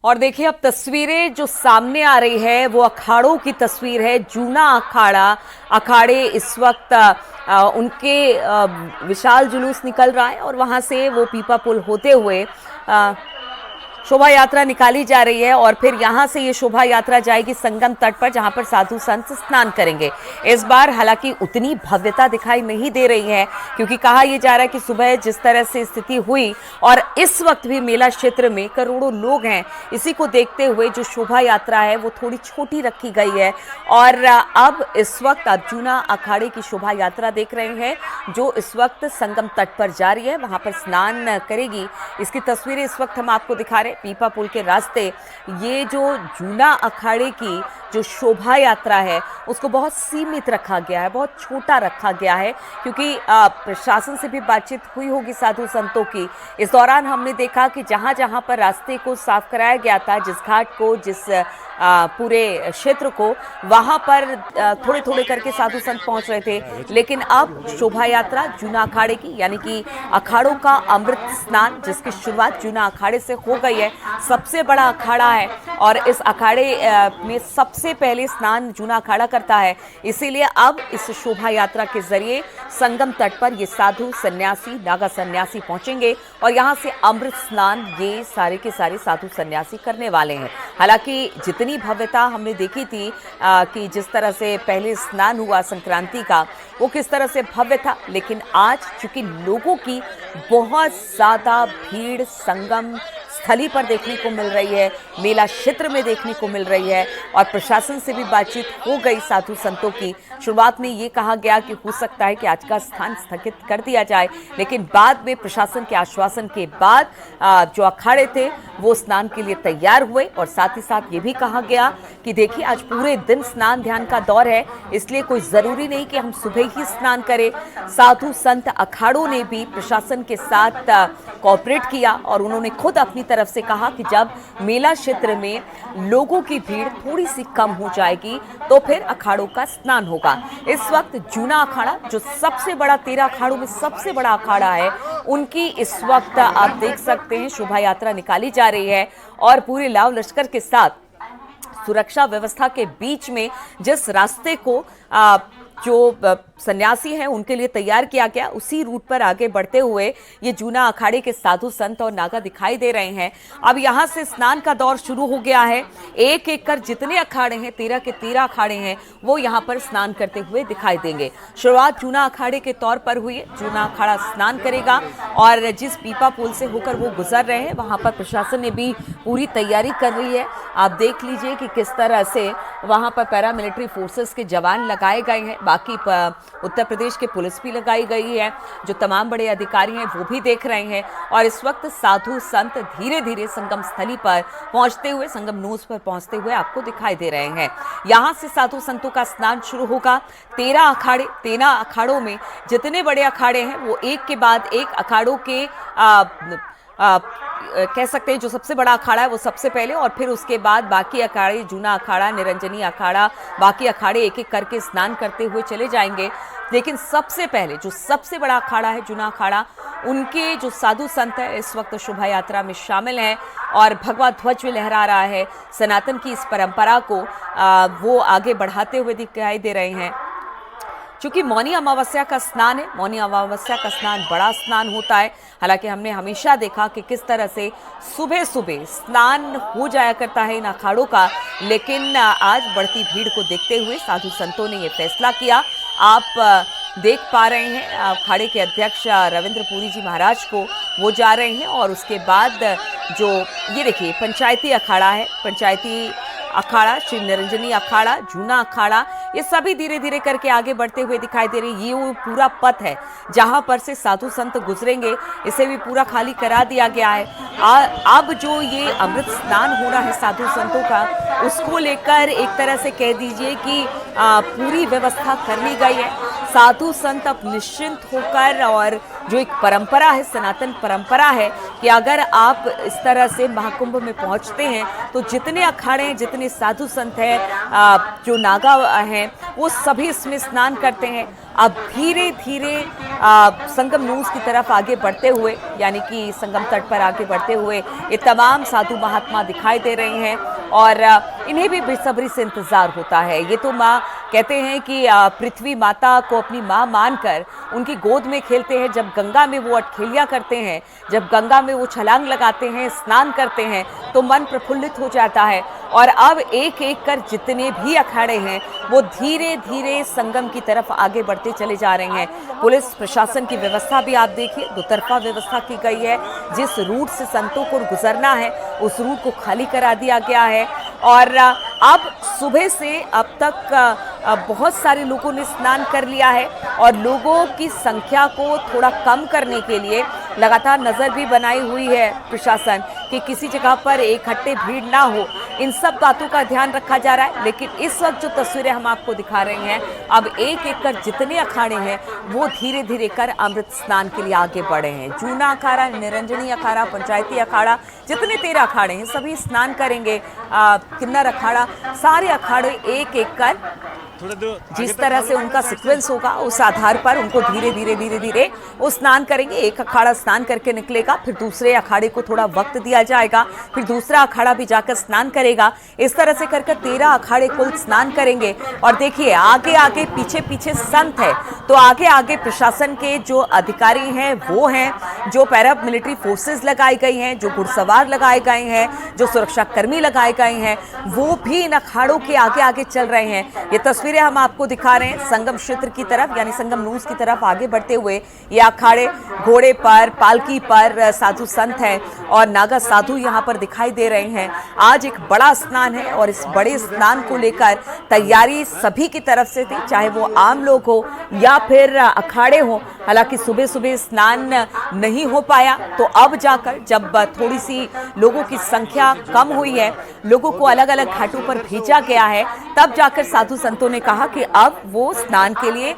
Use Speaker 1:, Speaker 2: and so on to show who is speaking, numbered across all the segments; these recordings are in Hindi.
Speaker 1: और देखिए अब तस्वीरें जो सामने आ रही है वो अखाड़ों की तस्वीर है। जूना अखाड़ा अखाड़े इस वक्त उनके विशाल जुलूस निकल रहा है और वहां से वो पीपा पुल होते हुए शोभा यात्रा निकाली जा रही है और फिर यहां से ये शोभा यात्रा जाएगी संगम तट पर, जहां पर साधु संत स्नान करेंगे। इस बार हालांकि उतनी भव्यता दिखाई नहीं दे रही है, क्योंकि कहा यह जा रहा है कि सुबह जिस तरह से स्थिति हुई और इस वक्त भी मेला क्षेत्र में करोड़ों लोग हैं, इसी को देखते हुए जो शोभा यात्रा है वो थोड़ी छोटी रखी गई है। और अब इस वक्त अर्जुना अखाड़े की शोभा यात्रा देख रहे हैं, जो इस वक्त संगम तट पर जा रही है, वहां पर स्नान करेगी। इसकी तस्वीरें इस वक्त हम आपको दिखा रहे हैं। पीपा पुल के रास्ते ये जो जूना अखाड़े की जो शोभा यात्रा है उसको बहुत सीमित रखा गया है, बहुत छोटा रखा गया है, क्योंकि प्रशासन से भी बातचीत हुई होगी साधु संतों की। इस दौरान हमने देखा कि जहां जहां पर रास्ते को साफ कराया गया था, जिस घाट को, जिस पूरे क्षेत्र को, वहां पर थोड़े थोड़े करके साधु संत पहुंच रहे थे। लेकिन अब शोभा यात्रा जूना अखाड़े की, यानी कि अखाड़ों का अमृत स्नान, जिसकी शुरुआत जूना अखाड़े से हो गई है, सबसे बड़ा अखाड़ा है और इस अखाड़े में सबसे पहले स्नान जूना अखाड़ा करता है। इसीलिए अब इस शोभा यात्रा के जरिए संगम तट पर ये साधु सन्यासी, नागा सन्यासी पहुंचेंगे और यहां से अमृत स्नान ये सारे के सारे साधु सन्यासी करने वाले हैं। हालांकि जितनी भव्यता हमने देखी थी कि जिस तरह से पहले स्नान हुआ संक्रांति का, वो किस तरह से भव्य था, लेकिन आज चूंकि लोगों की बहुत ज्यादा भीड़ संगम स्थली पर देखने को मिल रही है, मेला क्षेत्र में देखने को मिल रही है और प्रशासन से भी बातचीत हो गई साधु संतों की। शुरुआत में ये कहा गया कि हो सकता है कि आज का स्थान स्थगित कर दिया जाए, लेकिन बाद में प्रशासन के आश्वासन के बाद जो अखाड़े थे वो स्नान के लिए तैयार हुए और साथ ही साथ ये भी कहा गया कि देखिए आज पूरे दिन स्नान ध्यान का दौर है, इसलिए कोई जरूरी नहीं कि हम सुबह ही स्नान करें। साधु संत अखाड़ों ने भी प्रशासन के साथ कोऑपरेट किया और उन्होंने खुद अपनी तरफ से कहा कि जब मेला क्षेत्र में लोगों की भीड़ थोड़ी सी कम हो जाएगी तो फिर अखाड़ों का स्नान होगा। इस वक्त जूना अखाड़ा, जो सबसे बड़ा 13 अखाड़ों में सबसे बड़ा अखाड़ा है, उनकी इस वक्त आप देख सकते हैं शोभा यात्रा निकाली जा रही है और पूरे लाव लश्कर के साथ सुरक्षा व्यवस्था के बीच में जिस रास्ते को जो सन्यासी हैं उनके लिए तैयार किया गया, उसी रूट पर आगे बढ़ते हुए ये जूना अखाड़े के साधु संत और नागा दिखाई दे रहे हैं। अब यहां से स्नान का दौर शुरू हो गया है। एक एक कर जितने अखाड़े हैं, 13 के 13 अखाड़े हैं, वो यहां पर स्नान करते हुए दिखाई देंगे। शुरुआत जूना अखाड़े के तौर पर हुई है। जूना अखाड़ा स्नान करेगा और जिस पीपा पुल से होकर वो गुजर रहे हैं, वहां पर प्रशासन ने भी पूरी तैयारी कर रही है। आप देख लीजिए कि किस तरह से वहां पर पैरामिलिट्री फोर्सेस के जवान लगाए गए हैं, बाकी उत्तर प्रदेश के पुलिस भी लगाई गई है, जो तमाम बड़े अधिकारी हैं वो भी देख रहे हैं। और इस वक्त साधु संत धीरे धीरे संगम स्थली पर पहुंचते हुए, संगम नोज पर पहुंचते हुए आपको दिखाई दे रहे हैं। यहां से साधु संतों का स्नान शुरू होगा। 13 अखाड़े, 13 अखाड़ों में जितने बड़े अखाड़े हैं वो एक के बाद एक अखाड़ों के कह सकते हैं जो सबसे बड़ा अखाड़ा है वो सबसे पहले और फिर उसके बाद बाकी अखाड़े, जूना अखाड़ा, निरंजनी अखाड़ा, बाकी अखाड़े एक एक करके स्नान करते हुए चले जाएंगे। लेकिन सबसे पहले जो सबसे बड़ा अखाड़ा है जूना अखाड़ा, उनके जो साधु संत है इस वक्त शोभा यात्रा में शामिल हैं और भगवा ध्वज भी लहरा रहा है। सनातन की इस परंपरा को वो आगे बढ़ाते हुए दिखाई दे रहे हैं। चूंकि मौनी अमावस्या का स्नान है, मौनी अमावस्या का स्नान बड़ा स्नान होता है। हालांकि हमने हमेशा देखा कि किस तरह से सुबह सुबह स्नान हो जाया करता है इन अखाड़ों का, लेकिन आज बढ़ती भीड़ को देखते हुए साधु संतों ने ये फैसला किया। आप देख पा रहे हैं अखाड़े के अध्यक्ष रविंद्र पुरी जी महाराज को, वो जा रहे हैं और उसके बाद जो ये देखिए पंचायती अखाड़ा है, पंचायती अखाड़ा, श्री निरंजनी अखाड़ा, जूना अखाड़ा, ये सभी धीरे धीरे करके आगे बढ़ते हुए दिखाई दे रही। ये वो पूरा पथ है जहां पर से साधु संत गुजरेंगे, इसे भी पूरा खाली करा दिया गया है। अब जो ये अमृत स्नान हो रहा है साधु संतों का, उसको लेकर एक तरह से कह दीजिए कि पूरी व्यवस्था कर ली गई है। साधु संत अब निश्चिंत होकर, और जो एक परंपरा है, सनातन परंपरा है कि अगर आप इस तरह से महाकुंभ में पहुंचते हैं तो जितने अखाड़े हैं, जितने साधु संत हैं, जो नागा हैं, वो सभी इसमें स्नान करते हैं। अब धीरे धीरे संगम न्यूज़ की तरफ आगे बढ़ते हुए, यानी कि संगम तट पर आगे बढ़ते हुए ये तमाम साधु महात्मा दिखाई दे रहे हैं और इन्हें भी बेसब्री से इंतजार होता है। ये तो माँ कहते हैं कि पृथ्वी माता को अपनी माँ मानकर उनकी गोद में खेलते हैं। जब गंगा में वो अटखेलियाँ करते हैं, जब गंगा में वो छलांग लगाते हैं, स्नान करते हैं, तो मन प्रफुल्लित हो जाता है। और अब एक एक कर जितने भी अखाड़े हैं वो धीरे धीरे संगम की तरफ आगे बढ़ते चले जा रहे हैं। पुलिस प्रशासन की व्यवस्था भी आप देखिए, दोतरफा व्यवस्था की गई है। जिस रूट से संतों को गुजरना है उस रूट को खाली करा दिया गया है। और अब सुबह से अब तक बहुत सारे लोगों ने स्नान कर लिया है और लोगों की संख्या को थोड़ा कम करने के लिए लगातार नज़र भी बनाई हुई है प्रशासन कि किसी जगह पर इकट्ठे भीड़ ना हो। इन सब बातों का ध्यान रखा जा रहा है। लेकिन इस वक्त जो तस्वीरें हम आपको दिखा रहे हैं, अब एक एक कर जितने अखाड़े हैं वो धीरे धीरे कर अमृत स्नान के लिए आगे बढ़े हैं। जूना अखाड़ा, निरंजनी अखाड़ा, पंचायती अखाड़ा, जितने 13 अखाड़े हैं सभी स्नान करेंगे। किन्नर अखाड़ा, सारे अखाड़े एक एक कर जिस तरह से उनका सीक्वेंस होगा उस आधार पर उनको धीरे धीरे वो स्नान करेंगे। एक अखाड़ा स्नान करके निकलेगा, फिर दूसरे अखाड़े को थोड़ा वक्त दिया जाएगा, फिर दूसरा अखाड़ा भी जाकर स्नान करेगा। इस तरह से करके 13 अखाड़े कुल स्नान करेंगे। और देखिए आगे आगे पीछे पीछे संत है, तो आगे आगे प्रशासन के जो अधिकारी हैं वो हैं, जो पैरा मिलिट्री फोर्सेस लगाई गई हैं, जो घुड़सवार लगाए गए हैं, जो सुरक्षा कर्मी लगाए गए हैं, वो भी इन अखाड़ों के आगे आगे चल रहे हैं। ये तस्वीरें हम आपको दिखा रहे हैं संगम क्षेत्र की तरफ, यानी संगम न्यूज़ की तरफ आगे बढ़ते हुए। ये अखाड़े घोड़े पर, पालकी पर साधु संत हैं और नागा साधु यहाँ पर दिखाई दे रहे हैं। आज एक बड़ा स्नान है और इस बड़े स्नान को लेकर तैयारी सभी की तरफ से थी, चाहे वो आम लोग हो या फिर अखाड़े हो। हालांकि सुबह सुबह स्नान नहीं हो पाया, तो अब जाकर जब थोड़ी सी लोगों की संख्या कम हुई है, लोगों को अलग अलग घाटों पर भेजा गया है, तब जाकर साधु संतों ने कहा कि अब वो स्नान के लिए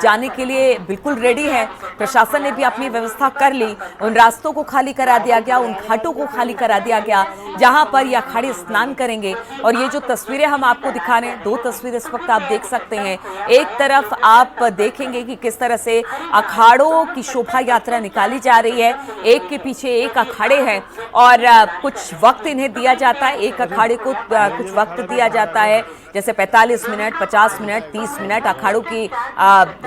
Speaker 1: जाने के लिए बिल्कुल रेडी है। प्रशासन ने भी अपनी व्यवस्था कर ली, उन रास्तों को खाली करा दिया गया, उन घाटों को खाली करा दिया गया जहां पर ये अखाड़े स्नान करेंगे। और ये जो तस्वीरें हम आपको दिखा रहे हैं, 2 तस्वीरें इस वक्त आप देख सकते हैं। एक तरफ आप देखेंगे कि किस तरह से अखाड़ों की शोभा यात्रा निकाली जा रही है, एक के पीछे एक अखाड़े हैं और कुछ वक्त इन्हें दिया जाता है। एक अखाड़े को कुछ वक्त दिया जाता है, जैसे 45 मिनट, 50 मिनट, 30 मिनट। अखाड़ों की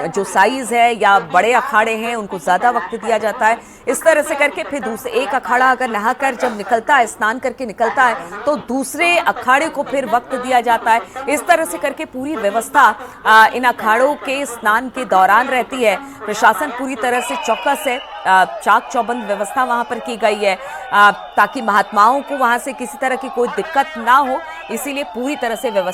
Speaker 1: जो साइज है या बड़े अखाड़े हैं उनको ज़्यादा वक्त दिया जाता है। इस तरह से करके फिर दूसरे एक अखाड़ा अगर नहाकर जब निकलता है, स्नान करके निकलता है, तो दूसरे अखाड़े को फिर वक्त दिया जाता है। इस तरह से करके पूरी व्यवस्था इन अखाड़ों के स्नान के दौरान रहती है। प्रशासन पूरी तरह से चौकस है, चाक चौबंद व्यवस्था वहां पर की गई है ताकि महात्माओं को वहां से किसी तरह की कोई दिक्कत ना हो, इसीलिए पूरी तरह से व्यवस्था